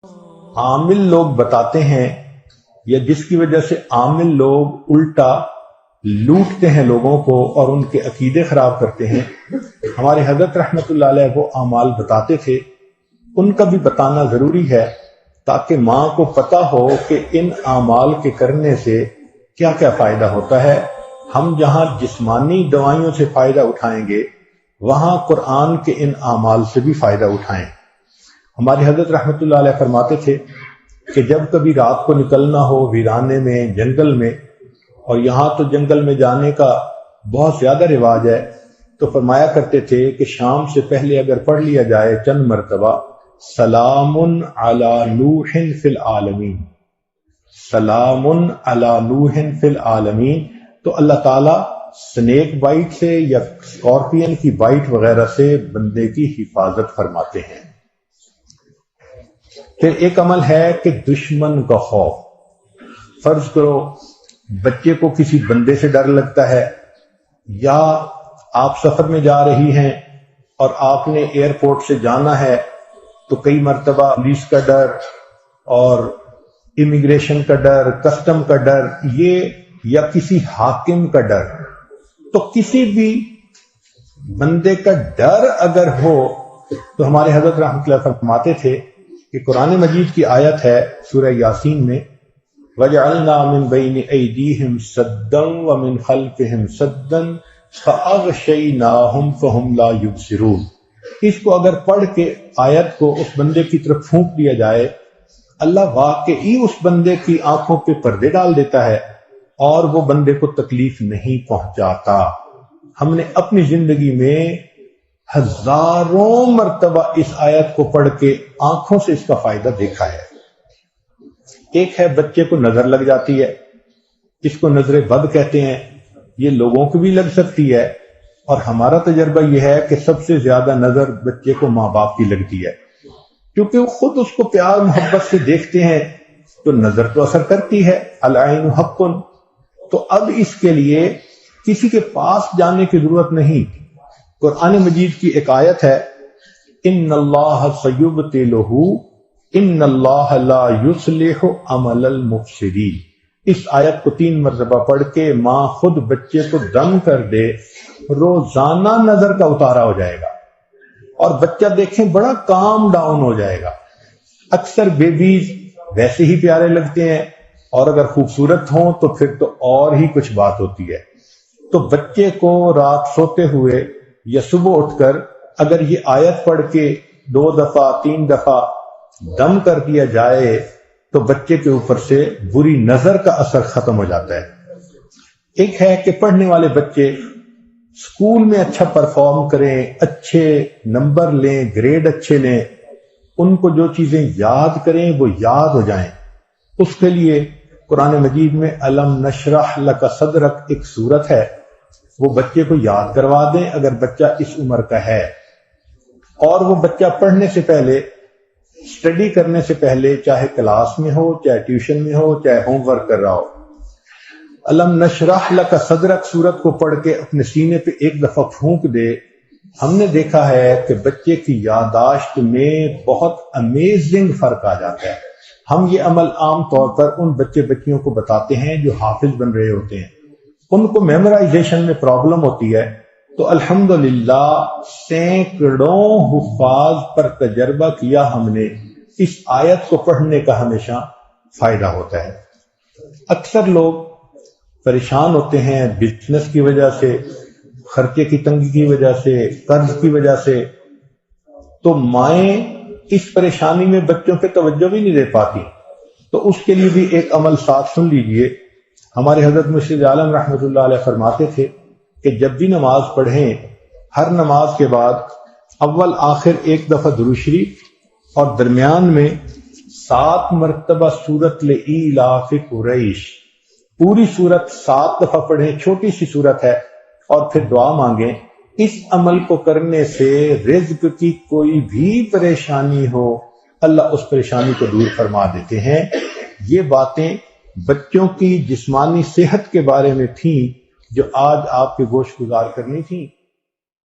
عامل لوگ بتاتے ہیں یا جس کی وجہ سے عامل لوگ الٹا لوٹتے ہیں لوگوں کو اور ان کے عقیدے خراب کرتے ہیں، ہمارے حضرت رحمت اللہ علیہ وہ اعمال بتاتے تھے، ان کا بھی بتانا ضروری ہے تاکہ ماں کو پتہ ہو کہ ان اعمال کے کرنے سے کیا کیا فائدہ ہوتا ہے۔ ہم جہاں جسمانی دوائیوں سے فائدہ اٹھائیں گے وہاں قرآن کے ان اعمال سے بھی فائدہ اٹھائیں۔ ہمارے حضرت رحمت اللہ علیہ فرماتے تھے کہ جب کبھی رات کو نکلنا ہو ویرانے میں، جنگل میں، اور یہاں تو جنگل میں جانے کا بہت زیادہ رواج ہے، تو فرمایا کرتے تھے کہ شام سے پہلے اگر پڑھ لیا جائے چند مرتبہ سلام علی نوح فی العالمین، سلام علی نوح فی العالمین، تو اللہ تعالیٰ سنیک بائٹ سے یا اسکارپین کی بائٹ وغیرہ سے بندے کی حفاظت فرماتے ہیں۔ پھر ایک عمل ہے کہ دشمن کا خوف۔ فرض کرو بچے کو کسی بندے سے ڈر لگتا ہے، یا آپ سفر میں جا رہی ہیں اور آپ نے ایئرپورٹ سے جانا ہے تو کئی مرتبہ پولیس کا ڈر اور امیگریشن کا ڈر، کسٹم کا ڈر، یہ یا کسی حاکم کا ڈر، تو کسی بھی بندے کا ڈر اگر ہو تو ہمارے حضرت رحمۃ اللہ فرماتے تھے کہ قرآن مجید کی آیت ہے سورہ یاسین میں وَجَعَلْنَا مِن بَيْنِ أَيْدِيهِمْ سَدًّا وَمِنْ خَلْفِهِمْ سَدًّا فَأَغْشَيْنَاهُمْ فَهُمْ لَا يُبْصِرُونَ۔ اس کو اگر پڑھ کے آیت کو اس بندے کی طرف پھونک دیا جائے، اللہ واقعی اس بندے کی آنکھوں پہ پردے ڈال دیتا ہے اور وہ بندے کو تکلیف نہیں پہنچاتا۔ ہم نے اپنی زندگی میں ہزاروں مرتبہ اس آیت کو پڑھ کے آنکھوں سے اس کا فائدہ دیکھا ہے۔ ایک ہے بچے کو نظر لگ جاتی ہے، اس کو نظر بد کہتے ہیں، یہ لوگوں کو بھی لگ سکتی ہے، اور ہمارا تجربہ یہ ہے کہ سب سے زیادہ نظر بچے کو ماں باپ کی لگتی ہے، کیونکہ وہ خود اس کو پیار محبت سے دیکھتے ہیں، تو نظر تو اثر کرتی ہے، العین حق۔ تو اب اس کے لیے کسی کے پاس جانے کی ضرورت نہیں۔ قرآن مجید کی ایک آیت ہے ان اللہ سیبطلہ ان اللہ لا یصلح عمل المفسدین۔ اس آیت کو 3 مرتبہ پڑھ کے ماں خود بچے کو دم کر دے، روزانہ نظر کا اتارا ہو جائے گا اور بچہ دیکھیں بڑا کام ڈاؤن ہو جائے گا۔ اکثر بیبیز ویسے ہی پیارے لگتے ہیں، اور اگر خوبصورت ہوں تو پھر تو اور ہی کچھ بات ہوتی ہے۔ تو بچے کو رات سوتے ہوئے یا صبح اٹھ کر اگر یہ آیت پڑھ کے 2 دفعہ 3 دفعہ دم کر دیا جائے تو بچے کے اوپر سے بری نظر کا اثر ختم ہو جاتا ہے۔ ایک ہے کہ پڑھنے والے بچے اسکول میں اچھا پرفارم کریں، اچھے نمبر لیں، گریڈ اچھے لیں، ان کو جو چیزیں یاد کریں وہ یاد ہو جائیں۔ اس کے لیے قرآن مجید میں الم نشرح لک صدرک ایک سورت ہے، وہ بچے کو یاد کروا دیں اگر بچہ اس عمر کا ہے، اور وہ بچہ پڑھنے سے پہلے، اسٹڈی کرنے سے پہلے، چاہے کلاس میں ہو، چاہے ٹیوشن میں ہو، چاہے ہوم ورک کر رہا ہو، الم نشرح لک صدرک سورت کو پڑھ کے اپنے سینے پہ ایک دفعہ پھونک دے۔ ہم نے دیکھا ہے کہ بچے کی یادداشت میں بہت امیزنگ فرق آ جاتا ہے۔ ہم یہ عمل عام طور پر ان بچے بچیوں کو بتاتے ہیں جو حافظ بن رہے ہوتے ہیں، ان کو میمورائزیشن میں پرابلم ہوتی ہے، تو الحمدللہ سینکڑوں حفاظ پر تجربہ کیا ہم نے، اس آیت کو پڑھنے کا ہمیشہ فائدہ ہوتا ہے۔ اکثر لوگ پریشان ہوتے ہیں بزنس کی وجہ سے، خرچے کی تنگی کی وجہ سے، قرض کی وجہ سے، تو مائیں اس پریشانی میں بچوں پہ توجہ بھی نہیں دے پاتی۔ تو اس کے لیے بھی ایک عمل ساتھ سن لیجئے۔ ہمارے حضرت مرشد عالم رحمۃ اللہ علیہ فرماتے تھے کہ جب بھی نماز پڑھیں، ہر نماز کے بعد اول آخر 1 دفعہ درود شریف اور درمیان میں 7 مرتبہ سورۃ لإیلاف قریش، پوری سورت 7 دفعہ پڑھیں، چھوٹی سی سورت ہے، اور پھر دعا مانگیں۔ اس عمل کو کرنے سے رزق کی کوئی بھی پریشانی ہو اللہ اس پریشانی کو دور فرما دیتے ہیں۔ یہ باتیں بچوں کی جسمانی صحت کے بارے میں تھیں جو آج آپ کے گوش گزار کرنی تھیں۔